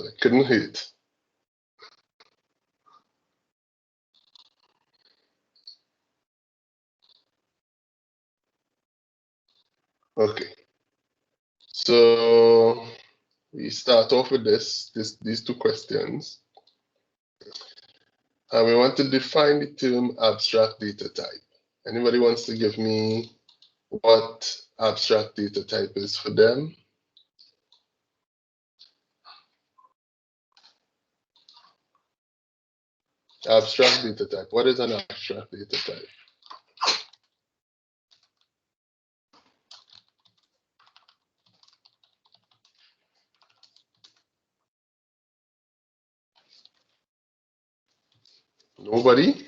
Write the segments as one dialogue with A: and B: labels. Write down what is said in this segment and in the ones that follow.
A: It couldn't hurt. Okay, so we start off with these two questions. And we want to define the term abstract data type. Anybody wants to give me what abstract data type is for them? Abstract data type. What is an abstract data type? Nobody?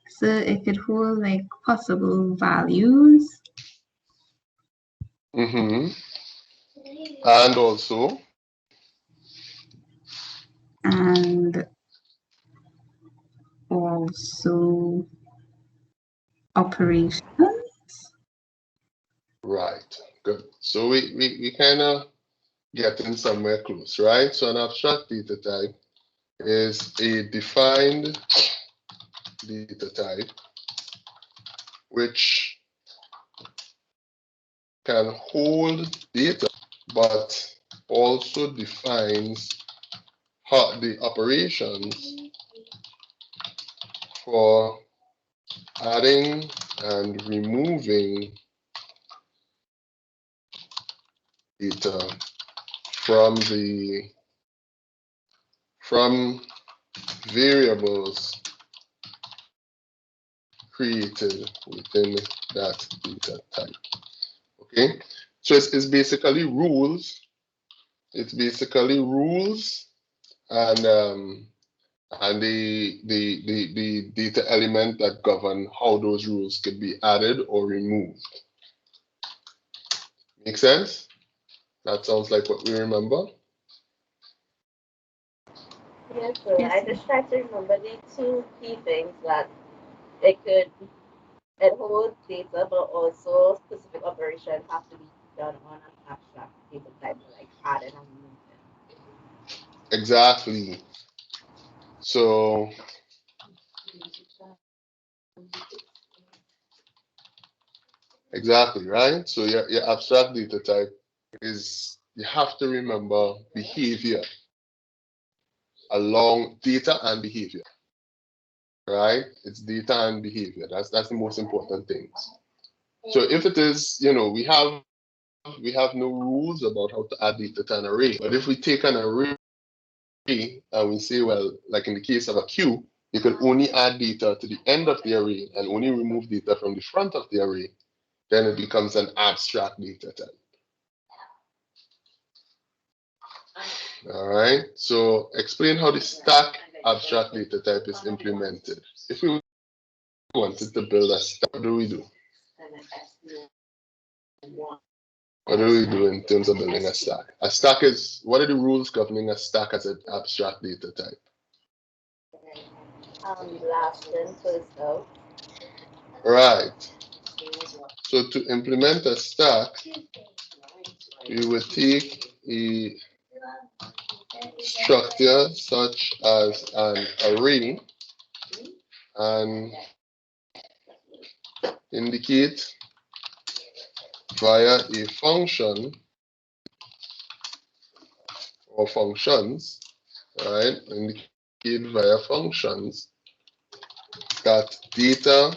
B: So it could hold like possible values.
A: Mm-hmm. And also?
B: And also operations.
A: Right, good. So we kind of getting somewhere close, right? So an abstract data type is a defined data type which can hold data, but also defines how the operations for adding and removing data from variables created within that data type. Okay, so it's basically rules. It's basically rules and the data element that govern how those rules could be added or removed. Make sense? That sounds like what we remember.
C: Yes, so I just tried to remember the two key things that it hold data, but also specific operations have to be done on an abstract data type, like adding and removing.
A: Exactly. So exactly, right? So your abstract data type is, you have to remember behavior along data and behavior, right? It's data and behavior. That's the most important things. So if it is, we have no rules about how to add data to an array. But if we take an array and we say, well, like in the case of a queue, you can only add data to the end of the array and only remove data from the front of the array, then it becomes an abstract data type. All right, so explain how the stack abstract data type is implemented. If we wanted to build a stack, what do we do? What do we do in terms of building a stack? A stack is, what are the rules governing a stack as an abstract data type?
C: Last in, first out.
A: Right. So to implement a stack, we would take a structure such as an array and indicate via a function or functions, right? Indicate via functions that data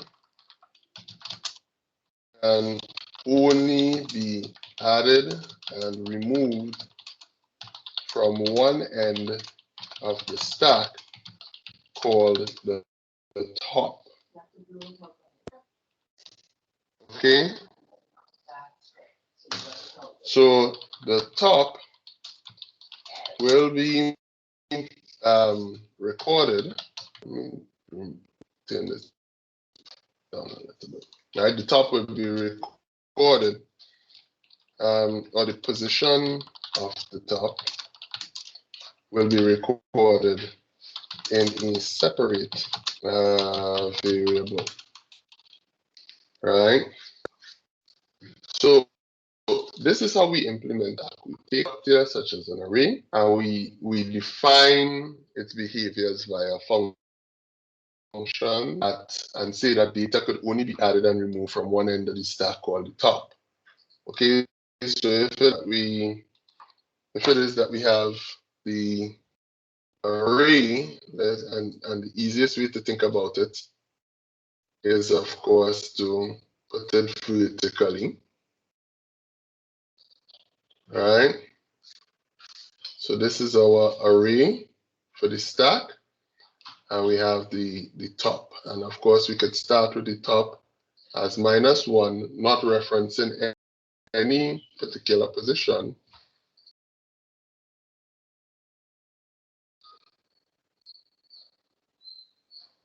A: can only be added and removed from one end of the stack called the top. Okay? So the top will be recorded. Let me turn this down a little bit. Right, the top will be recorded, or the position of the top will be recorded in a separate variable, right? So this is how we implement that. We take data such as an array and we define its behaviors via function and say that data could only be added and removed from one end of the stack called the top. Okay, so if it is that we have the array, and the easiest way to think about it is, of course, to put it vertically, right? So this is our array for the stack, and we have the top. And of course, we could start with the top as -1, not referencing any particular position.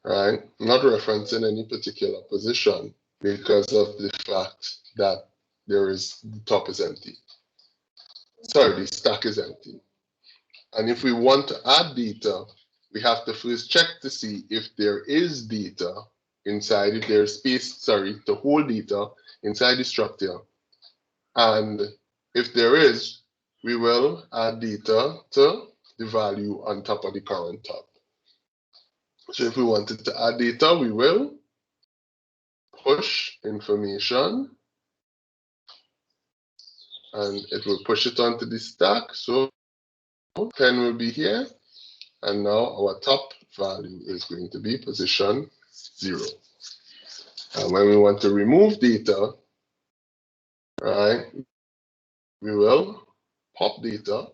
A: Right? Not referencing any particular position because of the fact that the top is empty. Sorry, the stack is empty. And if we want to add data, we have to first check to see if there is data inside, if there's space, to hold data inside the structure. And if there is, we will add data to the value on top of the current top. So if we wanted to add data, we will push information and it will push it onto the stack. So 10 will be here. And now our top value is going to be position 0. And when we want to remove data, right, we will pop data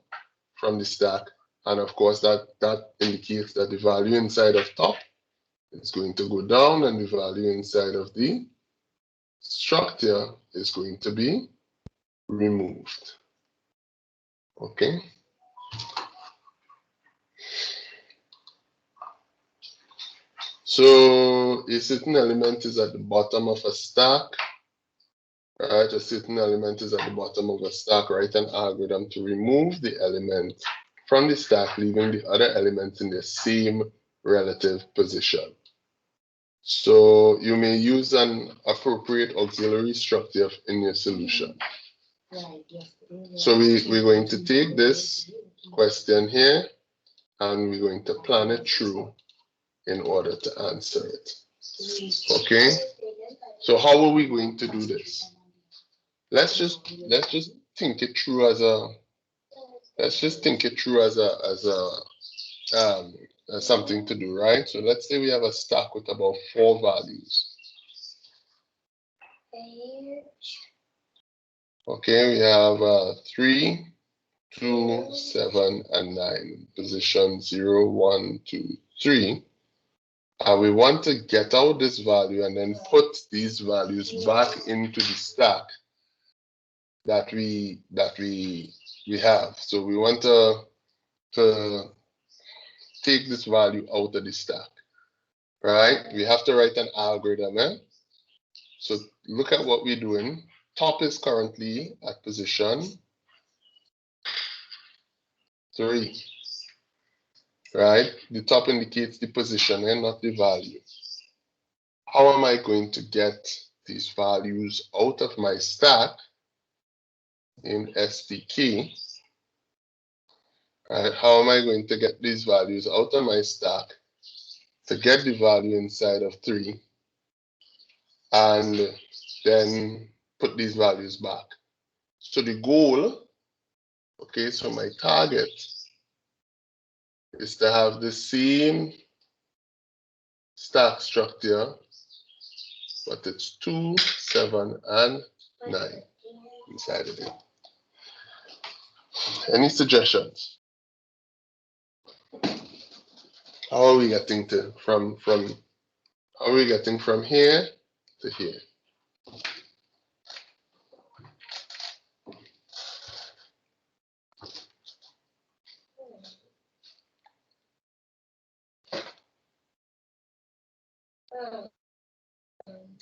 A: from the stack. And of course, that indicates that the value inside of top is going to go down and the value inside of the structure is going to be removed. Okay. So a certain element is at the bottom of a stack. Right, a certain element is at the bottom of a stack. Write an algorithm to remove the element from the stack, leaving the other elements in the same relative position. So you may use an appropriate auxiliary structure in your solution. So we're going to take this question here and we're going to plan it through in order to answer it. Okay? So how are we going to do this? Let's just think it through as something to do, right? So let's say we have a stack with about 4 values. Okay, we have 3, 2, 7, and 9. Position 0, 1, 2, 3. And we want to get out this value and then put these values back into the stack that we have. So we want to take this value out of the stack, right? We have to write an algorithm. So look at what we're doing. Top is currently at position 3, right? The top indicates the position and not the value. How am I going to get these values out of my stack in STK? Right? How am I going to get these values out of my stack to get the value inside of 3 and then put these values back? So the goal, okay, so my target is to have the same stack structure, but it's 2, 7, and 9 inside of it. Any suggestions? How are we getting from here to here?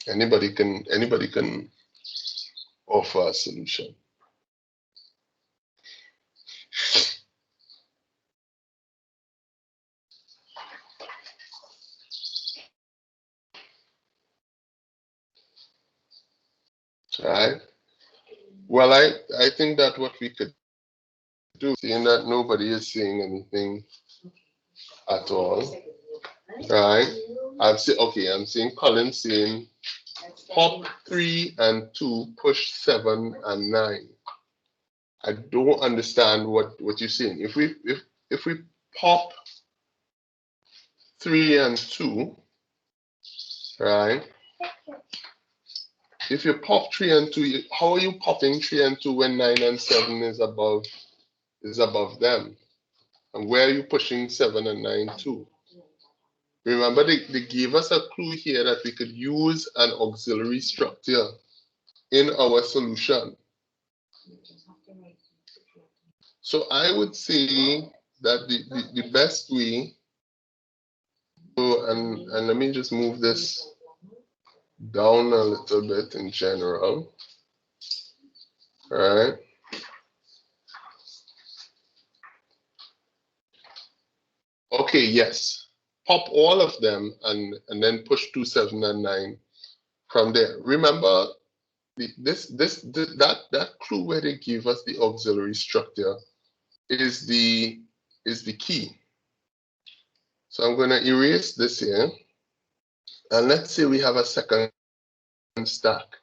A: Anybody can offer a solution. right? Well, I think that what we could do, seeing that nobody is saying anything at all, right? I'm seeing Colin saying pop 3 and 2, push 7 and 9. I don't understand what you're saying. If we pop 3 and 2, right? If you pop 3 and 2, how are you popping 3 and 2 when 9 and 7 is above them? And where are you pushing 7 and 9 to? Remember, they gave us a clue here that we could use an auxiliary structure in our solution. So I would say that the best way, and let me just move this down a little bit in general, right? Okay, yes. Pop all of them and then push 2, 7, and 9 from there. Remember, that clue where they give us the auxiliary structure is the key. So I'm going to erase this here, and let's say we have a second stack.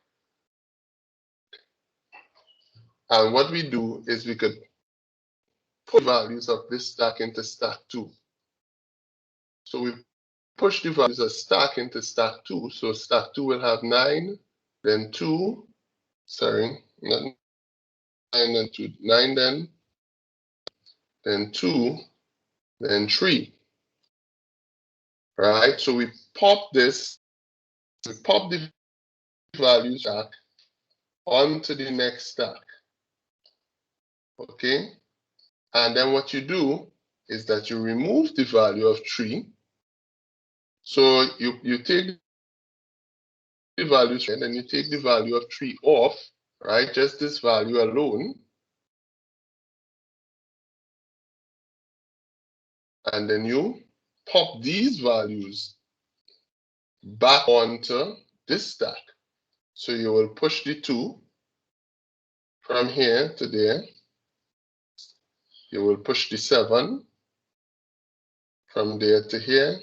A: And what we do is we could put values of this stack into stack 2. So we push the values of stack into stack 2. So stack 2 will have 9, then 2, sorry, not 9 and 2, 9 then 2, then 3. Right? So we pop this, we pop the values stack onto the next stack. Okay? And then what you do is that you remove the value of 3. So you take the value and then you take the value of 3 off, right? Just this value alone. And then you pop these values back onto this stack. So you will push the 2 from here to there. You will push the 7 from there to here.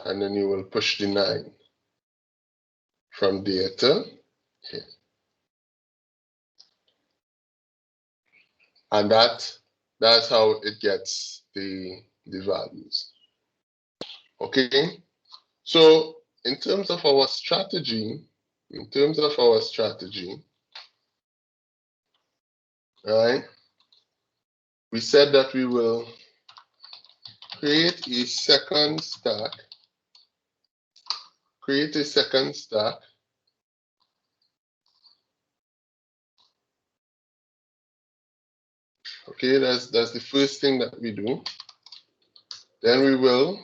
A: And then you will push the 9 from there to here. And that's how it gets the values. Okay? So in terms of our strategy, right? We said that we will create a second stack. Okay, that's the first thing that we do. Then we will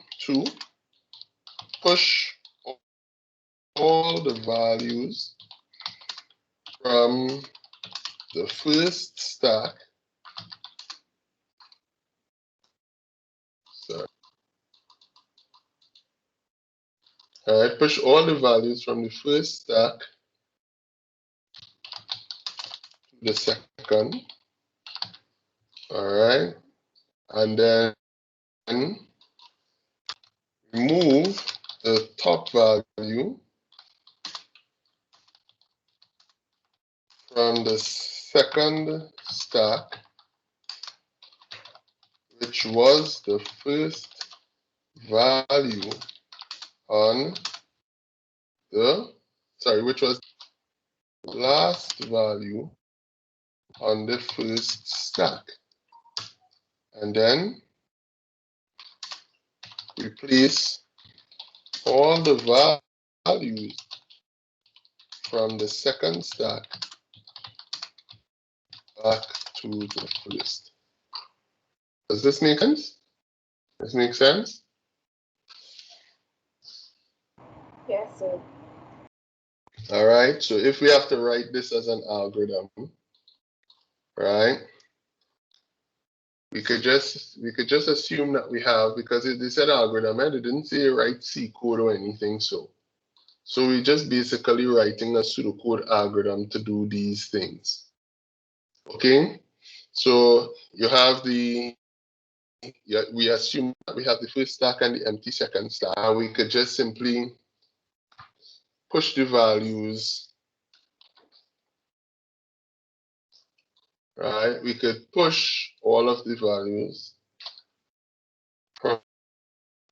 A: push all the values from the first stack. Sorry. All right, push all the values from the first stack to the second. All right, and then remove the top value from the second stack, which was the first value on the, which was the last value on the first stack. And then replace all the values from the second stack back to the first. Does this make sense? Does this make sense?
C: Yes, sir.
A: All right, so if we have to write this as an algorithm, right? We could just assume that we have, because it said algorithm and it didn't say write C code or anything. So So we're just basically writing a pseudocode algorithm to do these things. Okay, so you have we assume that we have the first stack and the empty second stack, and we could just simply push the values, right? We could push all of the values from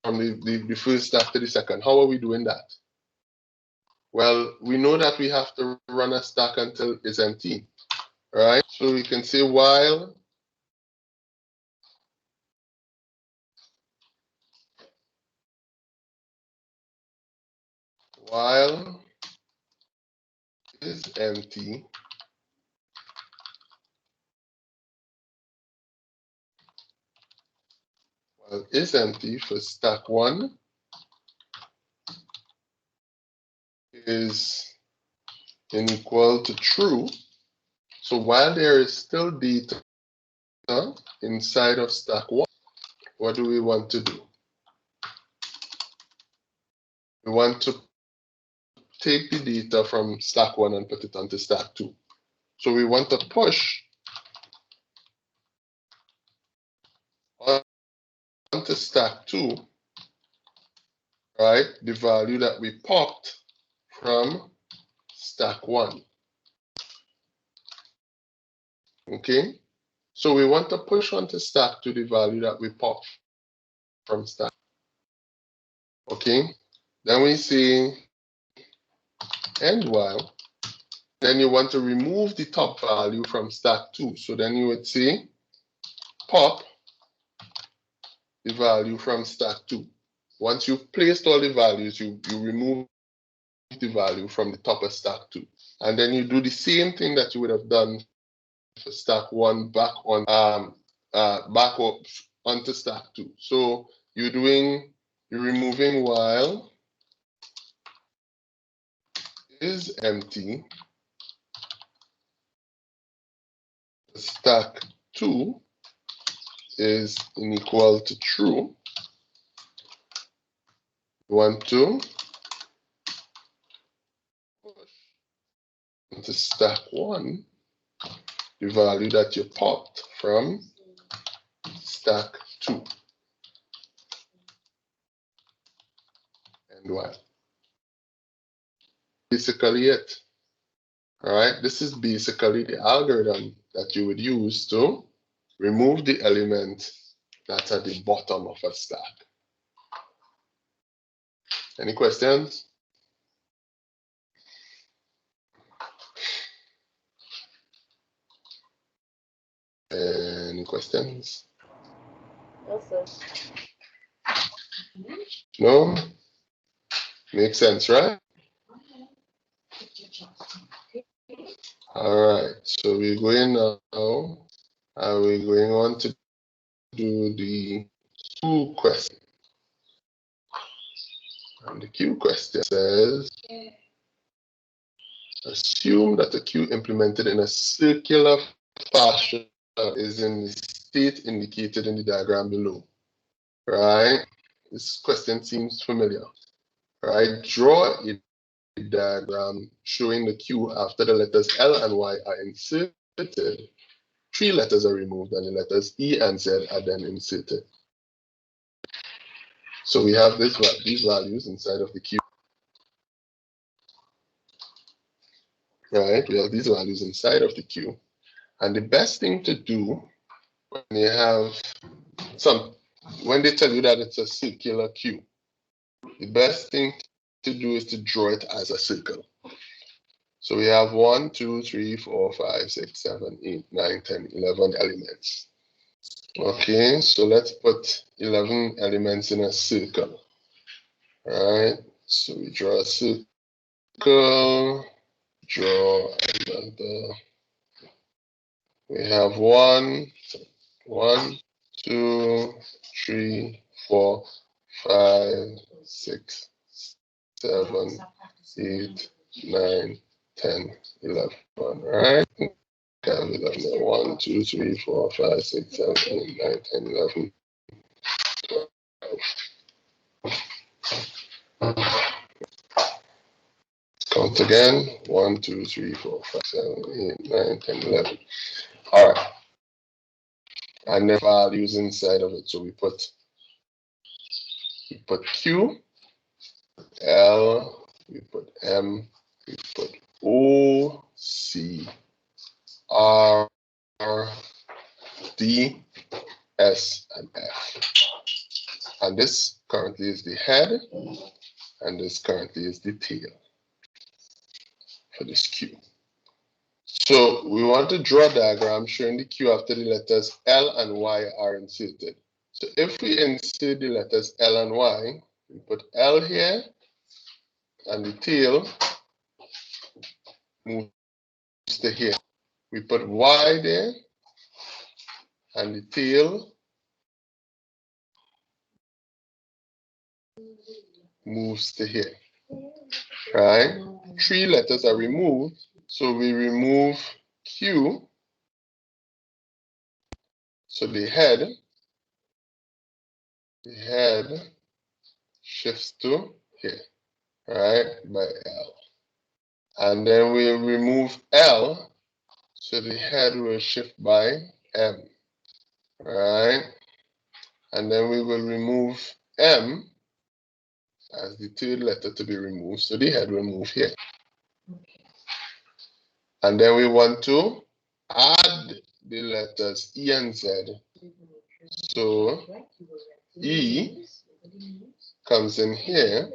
A: the first stack to the second. How are we doing that? Well, we know that we have to run a stack until it's empty, right? So we can say while is empty, while is empty for stack 1 is equal to true. So while there is still data inside of stack 1, what do we want to do? We want to take the data from stack 1 and put it onto stack 2. So we want to push onto stack 2, right, the value that we popped from stack 1. Okay, so we want to push onto stack 2 the value that we popped from stack. Okay, then we say end while. Then you want to remove the top value from stack 2. So then you would say pop the value from stack 2. Once you've placed all the values, you remove the value from the top of stack 2. And then you do the same thing that you would have done for stack 1 back up onto stack 2. So you're removing while is empty, stack 2 is equal to true. You want to push into stack 1 the value that you popped from stack 2. And while. Basically it. All right, this is basically the algorithm that you would use to remove the element that's at the bottom of a stack. Any questions? Any questions?
C: No, sir.
A: No? Makes sense, right? All right, so we're going now, and we're going on to do the Q question. And the Q question says, assume that a queue implemented in a circular fashion is in the state indicated in the diagram below. Right? This question seems familiar. Right? Draw a diagram showing the queue after the letters L and Y are inserted. 3 letters are removed and the letters E and Z are then inserted. So we have these values inside of the queue. Right? We have these values inside of the queue. And the best thing to do when you have when they tell you that it's a circular queue, the best thing to do is to draw it as a circle. So we have 1, 2, 3, 4, 5, 6, 7, 8, 9, 10, 11 elements. Okay, so let's put 11 elements in a circle. All right, so we draw a circle, draw another. We have 1, 2, 3, 4, 5, 6, 7, 8, 9, 10, 11. All right. Okay, 11. 1, 2, 3, 4, 5, 6, 7, 8, 9, 10, 11. 12. it again. 1, 2, 3, 4, 5, 7, 8, 9, 10, 11. All right. And then values inside of it. So we put Q, L, we put M, we put O, C, R, D, S, and F. And this currently is the head, and this currently is the tail for this Q. So we want to draw a diagram showing the Q after the letters L and Y are inserted. So if we insert the letters L and Y, we put L here, and the tail moves to here. We put Y there, and the tail moves to here. Right? 3 letters are removed, so we remove Q. So the head shifts to here, right, by L. And then we remove L, so the head will shift by M, right? And then we will remove M as the third letter to be removed, so the head will move here. And then we want to add the letters E and Z. So E comes in here,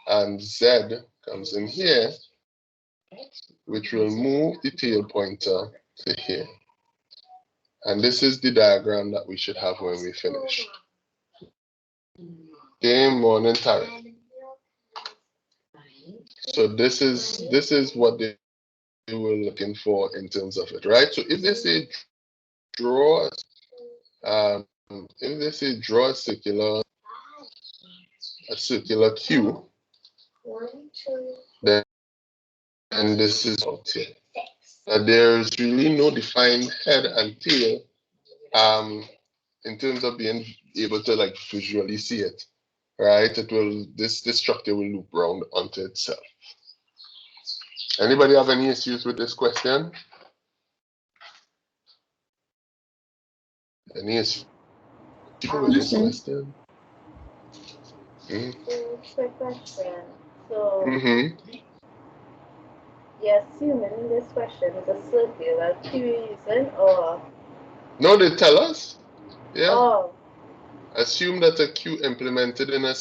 A: and Z comes in here, which will move the tail pointer to here. And this is the diagram that we should have when we finish. Okay, morning time. So this is what they were looking for in terms of it, right? So if they say draw, a circular Q, then this is out here. There's really no defined head and tail in terms of being able to like visually see it, right? It will this structure will loop around onto itself. Anybody have any issues with this question? Any issues with this question?
C: Quick question. So, you're assuming this question is a circular Q using, or?
A: No, they tell us. Yeah.
C: Oh.
A: Assume that a Q implemented in a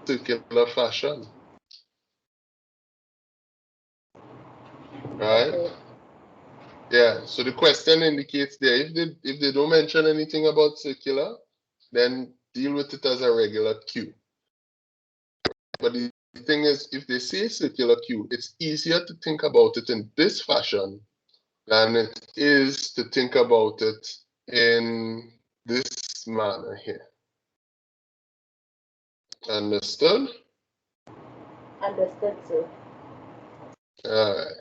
A: circular fashion. Right? Okay. Yeah, so the question indicates there, if they don't mention anything about circular, then deal with it as a regular Q. But the thing is, if they say circular Q, it's easier to think about it in this fashion than it is to think about it in this manner here. Understood?
C: Understood, sir.
A: All right.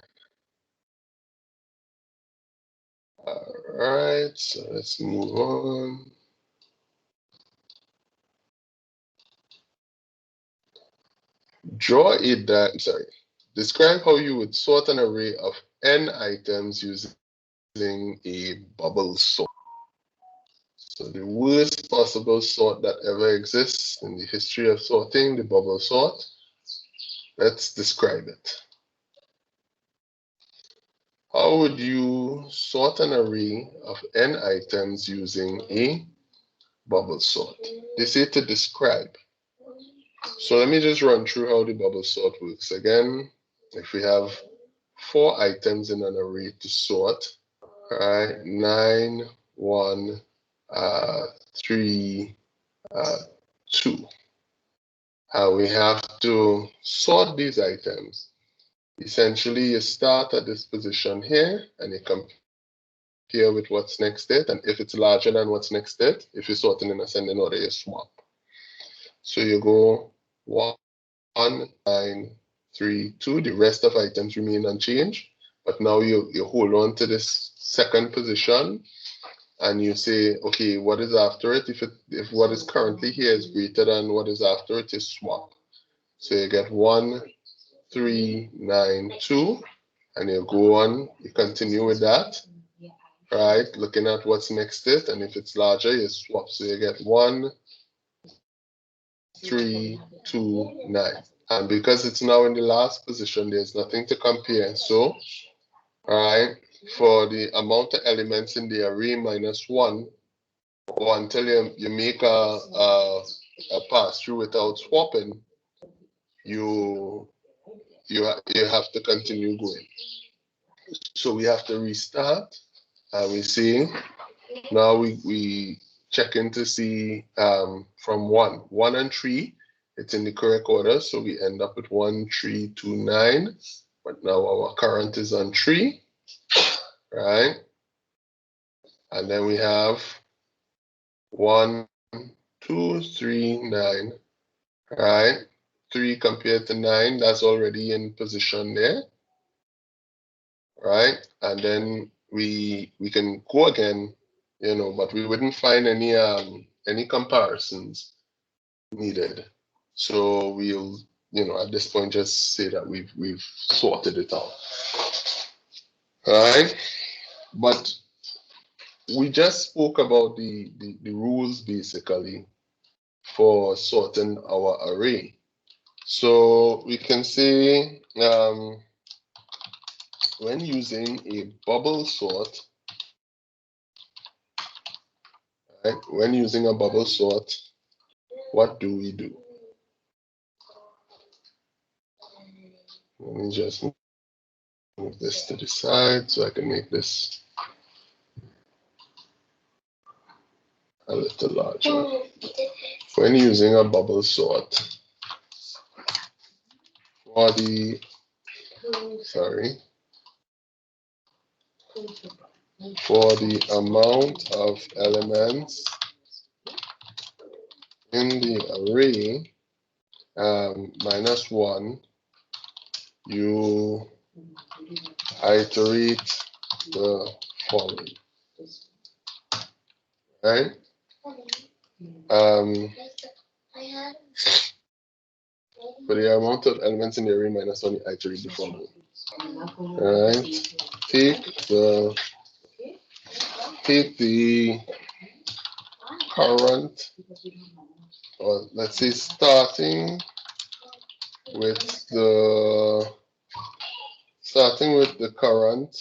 A: All right, so let's move on. Describe how you would sort an array of n items using a bubble sort. So the worst possible sort that ever exists in the history of sorting, the bubble sort. Let's describe it. How would you sort an array of n items using a bubble sort? They say to describe. So let me just run through how the bubble sort works. Again, if we have 4 items in an array to sort, right? 9, 1, 3, 2. We have to sort these items. Essentially, you start at this position here, and you compare with what's next to it. And if it's larger than what's next to it, if you're sorting in ascending order, you swap. So you go 1, 9, 3, 2. The rest of items remain unchanged. But now you hold on to this second position, and you say, okay, what is after it? If what is currently here is greater than what is after it, you swap. So you get 1, 3, 9, 2, and you go on, you continue with that, right? Looking at what's next to it, and if it's larger, you swap. So you get 1, 3, 2, 9. And because it's now in the last position, there's nothing to compare. So, right, for the amount of elements in the array minus 1, or until you make a pass through without swapping, you have to continue going. So we have to restart. We see now we check in to see from 1 and 3, it's in the correct order, so we end up with 1, 3, 2, 9. But now our current is on 3, right? And then we have 1, 2, 3, 9, right? 3 compared to 9, that's already in position there, right? And then we can go again, but we wouldn't find any comparisons needed. So we'll, at this point, just say that we've sorted it out, right? But we just spoke about the rules basically for sorting our array. So we can say when using a bubble sort, right? When using a bubble sort, what do we do? Let me just move this to the side so I can make this a little larger. When using a bubble sort, for the amount of elements in the array minus 1, you iterate the following, right? For the amount of elements in the array minus 1, you iterate the following. Right? Take the current, or let's say starting with the current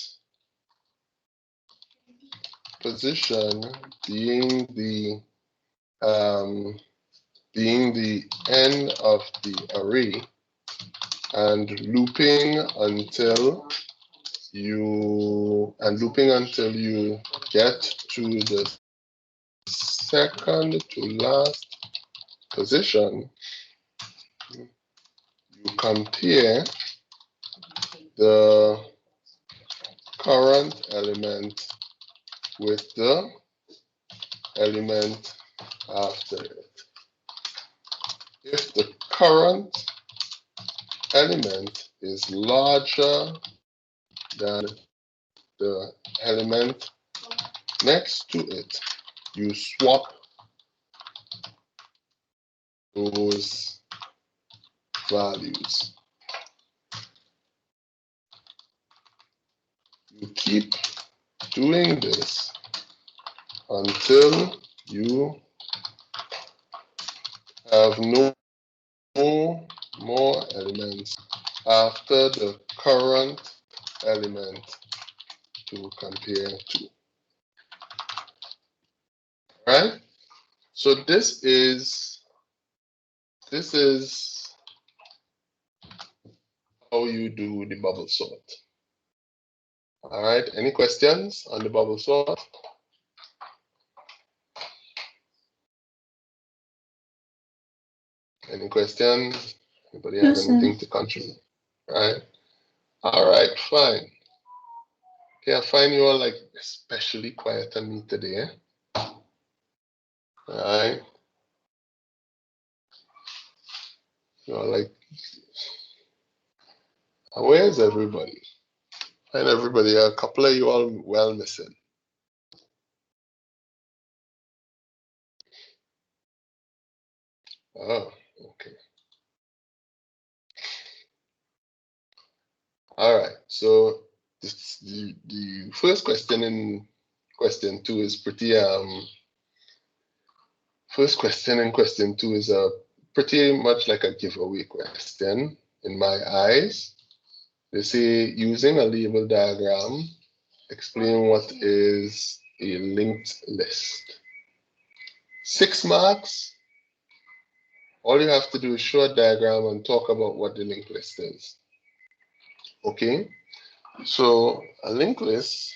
A: position being the end of the array, and looping until you get to the second to last position. You compare the current element with the element after it. If the current element is larger than the element next to it, you swap those values. You keep doing this until you have no more elements after the current element to compare to. Right? So this is how you do the bubble sort. All right, any questions on the bubble sort? Any questions? Anybody have anything to contribute? Right? All right, fine. Okay, I find you all like especially quiet on me today. All right. You're like, where's everybody? Find everybody. A couple of you all well missing. Oh, okay. So the first question in question 2 is pretty first question in question 2 is pretty much like a giveaway question in my eyes. They say, using a label diagram, explain what is a linked list. 6 marks. All you have to do is show a diagram and talk about what the linked list is. Okay, so a linked list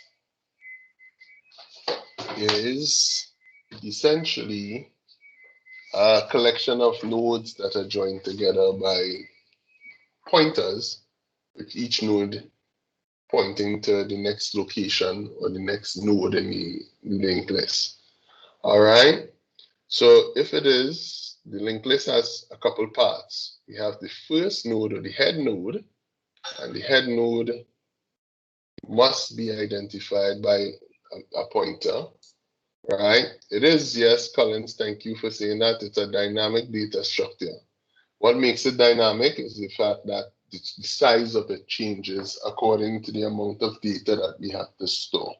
A: is essentially a collection of nodes that are joined together by pointers, with each node pointing to the next location or the next node in the linked list. All right, so if it is, the linked list has a couple parts. We have the first node or the head node, and the head node must be identified by a pointer, right? It is, yes, Collins, thank you for saying that. It's a dynamic data structure. What makes it dynamic is the fact that the size of it changes according to the amount of data that we have to store.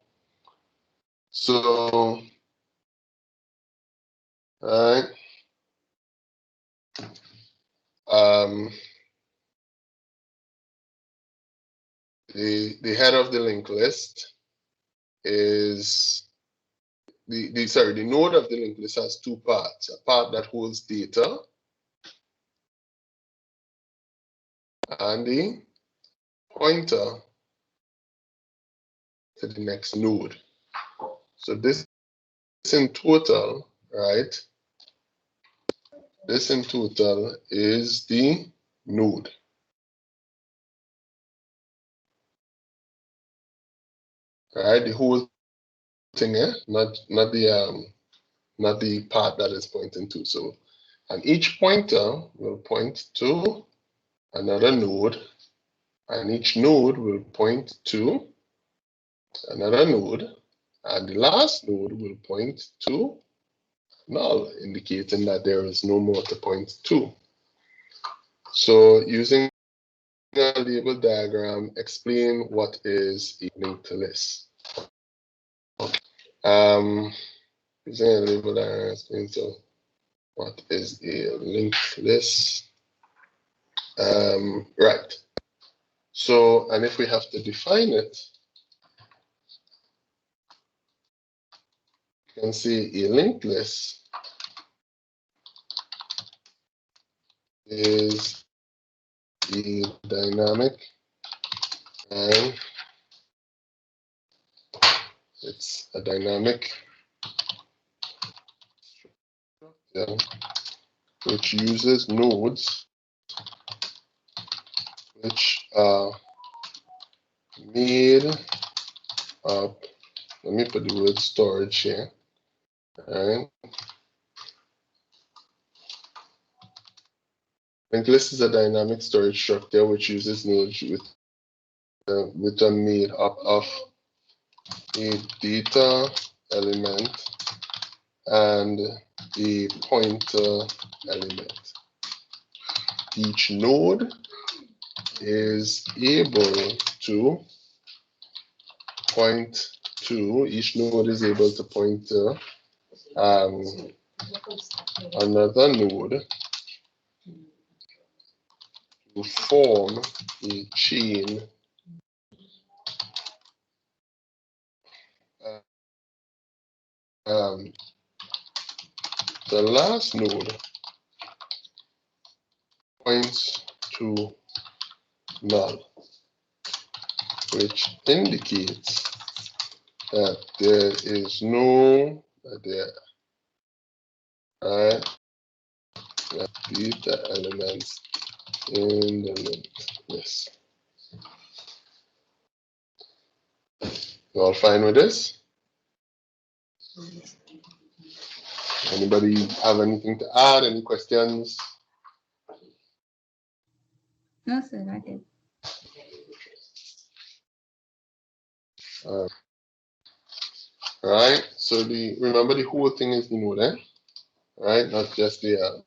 A: So, all right. The head of the linked list is the node of the linked list has 2 parts. A part that holds data and the pointer to the next node. So this in total, right? This in total is the node. Right? The whole thing here, not the part that is pointing to. So, and each pointer will point to another node, and each node will point to another node, and the last node will point to null, indicating that there is no more to point to. So using a label diagram, explain what is a linked list. Using a label diagram, explain so what is a linked list. Right. So, and if we have to define it, you can see a linked list is a dynamic, and it's a dynamic structure which uses nodes which are made up. Let me put the word storage here. All right. Linked list is a dynamic storage structure which uses nodes which are made up of a data element and a pointer element. Each node is able to point to, each node is able to point to another node to form a chain the last node points to null, which indicates that there is no data elements in the linked list. You all fine with this? Anybody have anything to add? Any questions?
B: No, sir, I did.
A: Right. So remember the whole thing is the node, right? Not just the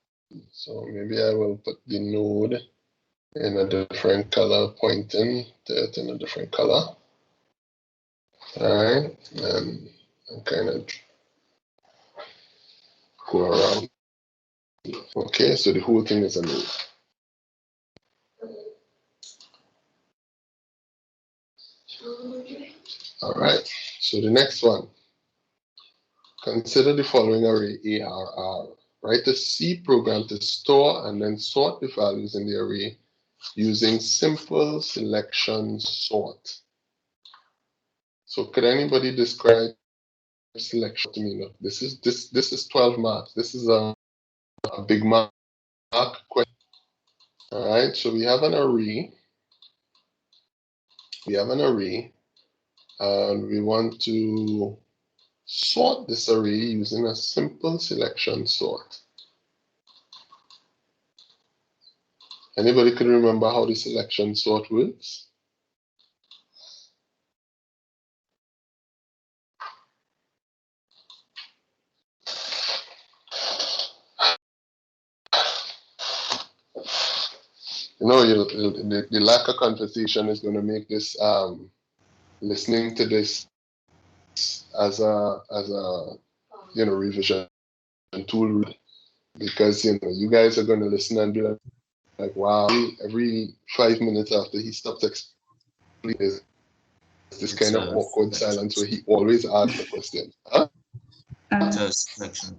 A: so maybe I will put the node in a different color, pointing to it in a different color. All right, and kind of go around. Okay, so the whole thing is a node. All right, so the next one. Consider the following array ARR. Write a C program to store and then sort the values in the array using simple selection sort. So could anybody describe selection to me? Look, this is 12 marks. This is a big mark question. All right, so we have an array. And we want to sort this array using a simple selection sort. Anybody can remember how the selection sort works? You know, the lack of conversation is going to make this listening to this as a revision tool, because you guys are going to listen and be like wow, every 5 minutes after he stops explaining, this kind of awkward silence where he always asks the question. Huh?
D: Selection.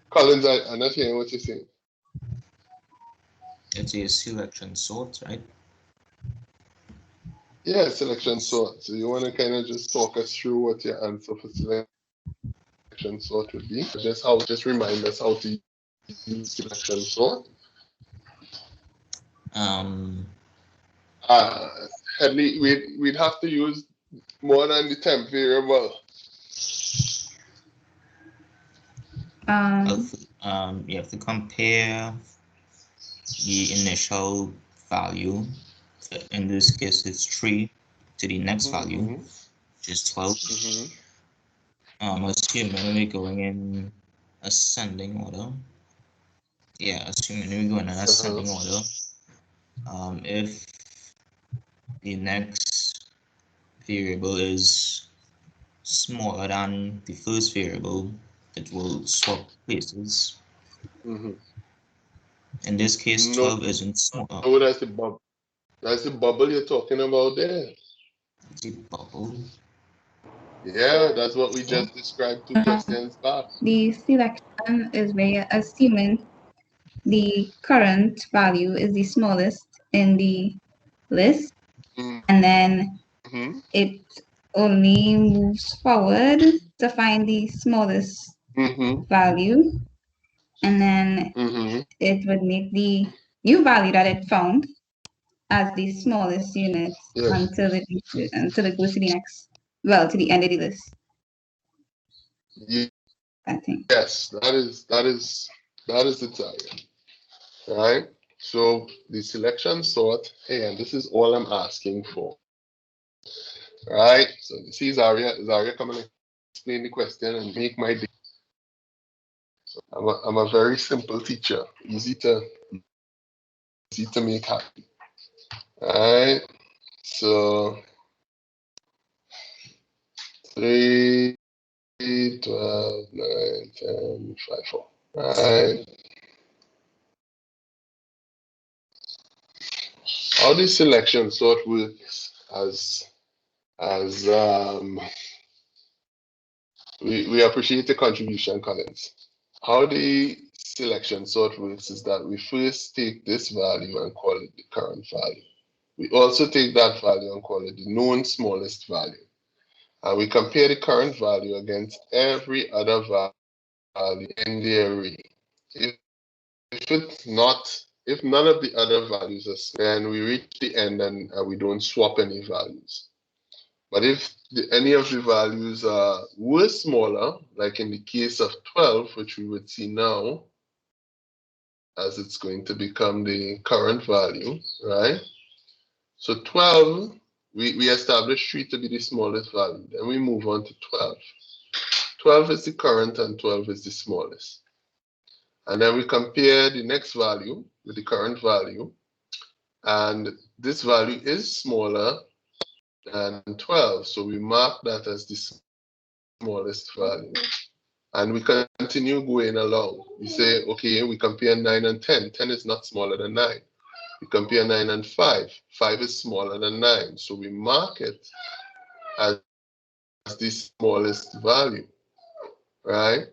A: Collins, I'm not hearing what you're saying.
D: It's a selection sort, right?
A: Yeah, selection sort. So you want to kind of just talk us through what your answer for selection sort would be? Just remind us how to use selection sort. Headley, we'd have to use more than the temp variable.
D: You have to compare the initial value, in this case it's 3, to the next value, which is 12. Assuming we're going in ascending order. Yeah, assuming we're going in ascending order. If the next variable is smaller than the first variable, it will swap places. In this case, 12 isn't small.
A: Oh, that's the bubble. That's the bubble you're talking about there.
D: The bubble.
A: Yeah, that's what we just described 2 questions back.
B: The selection is where you're assuming the current value is the smallest in the list, and then it only moves forward to find the smallest value, and then it would make the new value that it found as the smallest unit until it goes to the next, to the end of the list. I think.
A: Yes, that is the target. Right? So the selection sort, hey, and this is all I'm asking for. Right? So you see Zaria coming to explain the question and make my day. So I'm a very simple teacher, easy to make happy. Alright, so 3, 12, 9, 10, 5, 4. Alright. How the selection sort works as we appreciate the contribution, Collins. How the selection sort works is that we first take this value and call it the current value. We also take that value and call it the known smallest value. And we compare the current value against every other value in the array. If none of the other values are set, then we reach the end and we don't swap any values. But if any of the values were smaller, like in the case of 12, which we would see now, as it's going to become the current value, right? So 12, we establish 3 to be the smallest value. Then we move on to 12. 12 is the current and 12 is the smallest. And then we compare the next value with the current value. And this value is smaller than 12. So we mark that as the smallest value. And we continue going along. We say, okay, we compare 9 and 10. 10 is not smaller than 9. We compare 9 and 5. 5 is smaller than 9. So we mark it as the smallest value, right?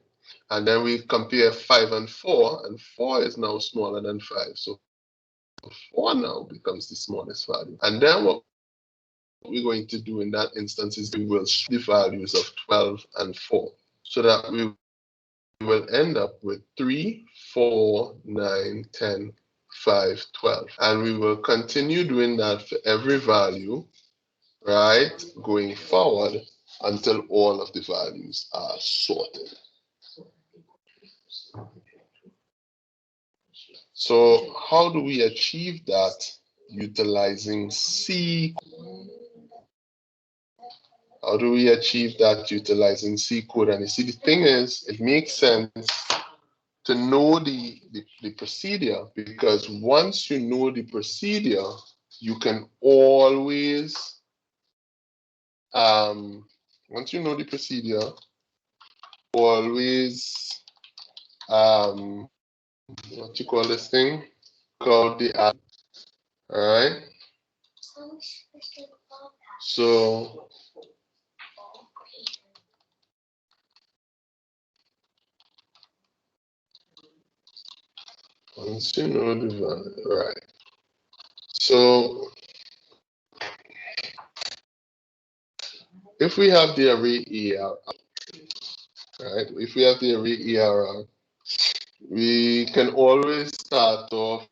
A: And then we compare 5 and 4, and 4 is now smaller than 5. So 4 now becomes the smallest value. And then what we're going to do in that instance is we will switch the values of 12 and 4 so that we will end up with 3, 4, 9, 10, 5, 12. And we will continue doing that for every value, right, going forward until all of the values are sorted. So how do we achieve that? Utilizing C. How do we achieve that utilizing C code? And you see, the thing is, it makes sense to know the procedure, because once you know the procedure, you can always, once you know the procedure, always, what you call this thing? Called the app, all right? So, once you know the value, right? So, if we have the array ERR, right? If we have the array ERR, we can always start off.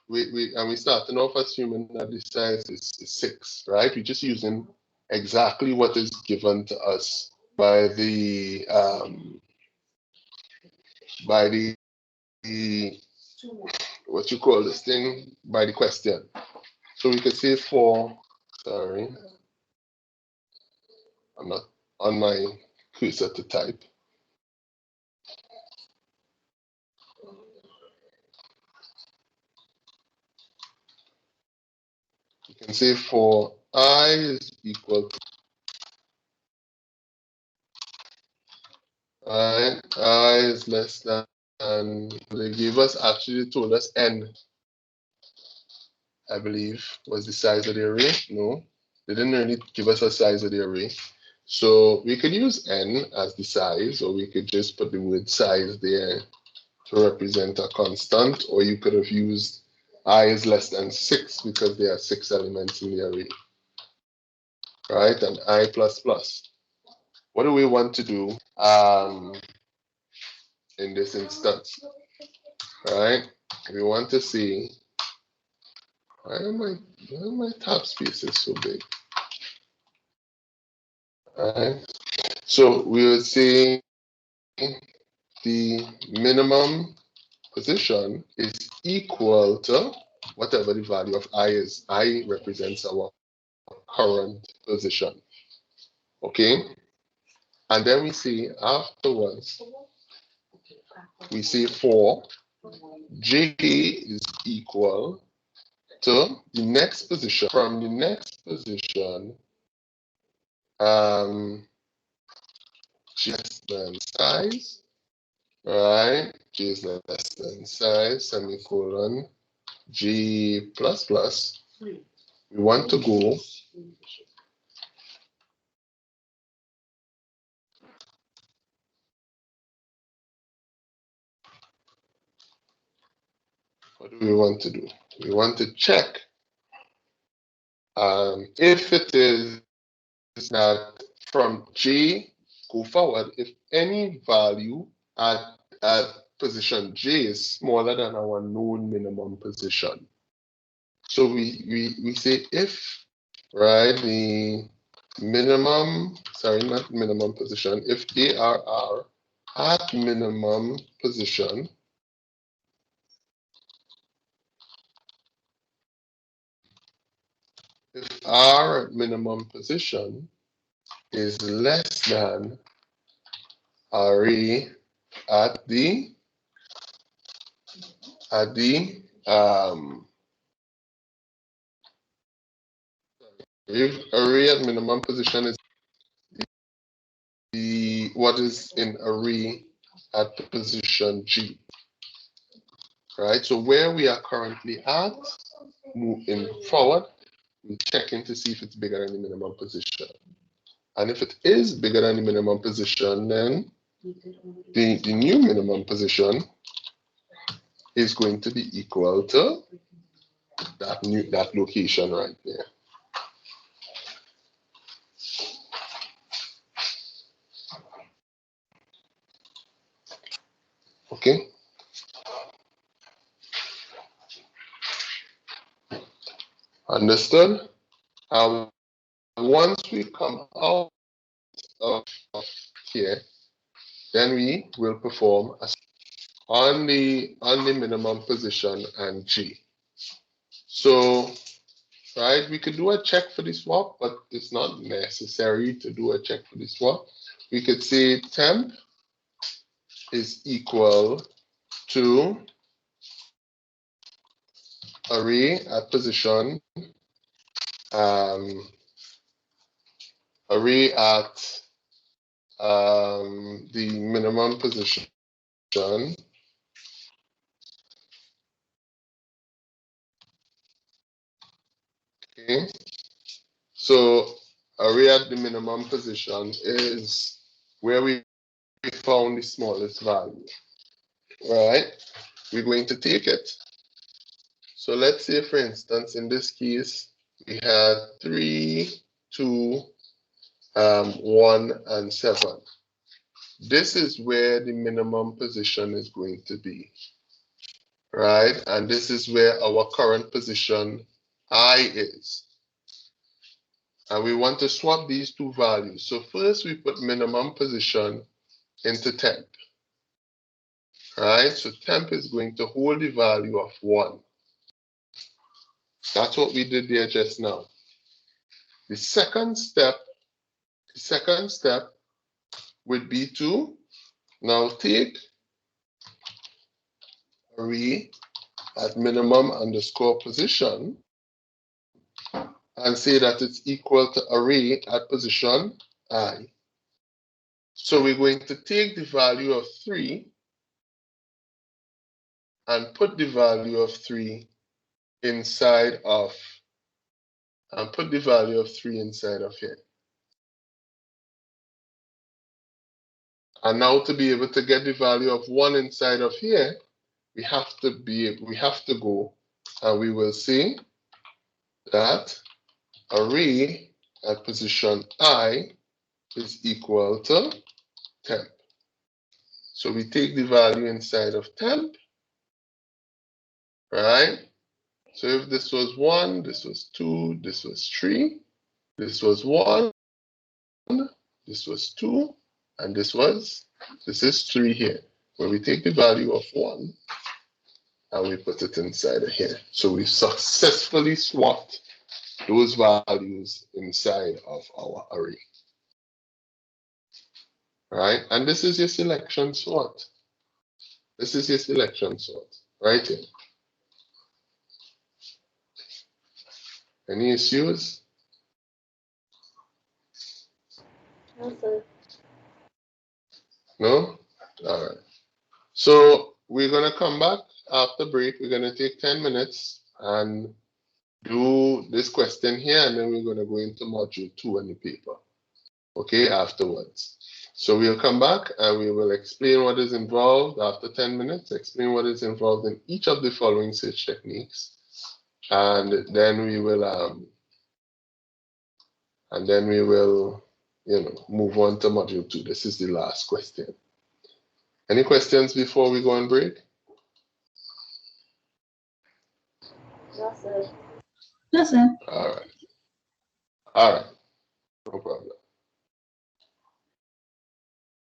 A: We starting off assuming that the size is 6, right? We're just using exactly what is given to us by the what you call this thing, by the question. So we could say sorry, I'm not on my cursor to type. You can say for I is equal to I is less than, they gave us, actually told us n, I believe, was the size of the array. No, they didn't really give us a size of the array. So we could use n as the size, or we could just put the word size there to represent a constant, or you could have used I is less than 6 because there are 6 elements in the array, right? And I plus plus. What do we want to do in this instance, right? We want to see, why are my tab spaces so big? All right. So we will say the minimum position is equal to whatever the value of I is. I represents our current position. Okay? And then we see afterwards, we say for J is equal to the next position. From the next position, J less than size, right? J is less than size, semicolon, G plus plus. We want to go what do we want to do? We want to check if it is that from J go forward, if any value at position J is smaller than our known minimum position. So we say if, right, the minimum, sorry, not minimum position, if ARR at minimum position if our minimum position is less than array at the at the array at minimum position is what is in array at position G. Right? So where we are currently at, moving forward, we're checking to see if it's bigger than the minimum position. And if it is bigger than the minimum position, then the new minimum position is going to be equal to that location right there. Okay. Understood? Once we come out of here, then we will perform on the minimum position and G. So, right, we could do a check for the swap, but it's not necessary to do a check for the swap. We could say temp is equal to array at position, array at the minimum position, okay. So array at the minimum position is where we found the smallest value. All right, we're going to take it. So let's say, for instance, in this case, we had 3, 2, 1, and 7. This is where the minimum position is going to be, right? And this is where our current position I is. And we want to swap these two values. So first we put minimum position into temp, right? So temp is going to hold the value of 1. That's what we did there just now. The second step would be to now take array at minimum underscore position and say that it's equal to array at position I. So we're going to take the value of 3 and put the value of 3 inside of, here. And now to be able to get the value of 1 inside of here, we have to go and we will say that array at position I is equal to temp. So we take the value inside of temp, right? So if this was 1, this was 2, this was 3, this was 1, this was 2, and this is 3 here, where we take the value of 1 and we put it inside of here. So we successfully swapped those values inside of our array. Right? And this is your selection sort. This is your selection sort, right here. Any issues?
C: No, sir.
A: No? All right. So we're going to come back after break. We're going to take 10 minutes and do this question here, and then we're going to go into module 2 on the paper, okay, afterwards. So we'll come back and we will explain what is involved after 10 minutes, explain what is involved in each of the following search techniques, and then we will move on to module 2. This is the last question. Any questions before we go on break?
C: No, sir.
B: No, sir.
A: All right. No problem.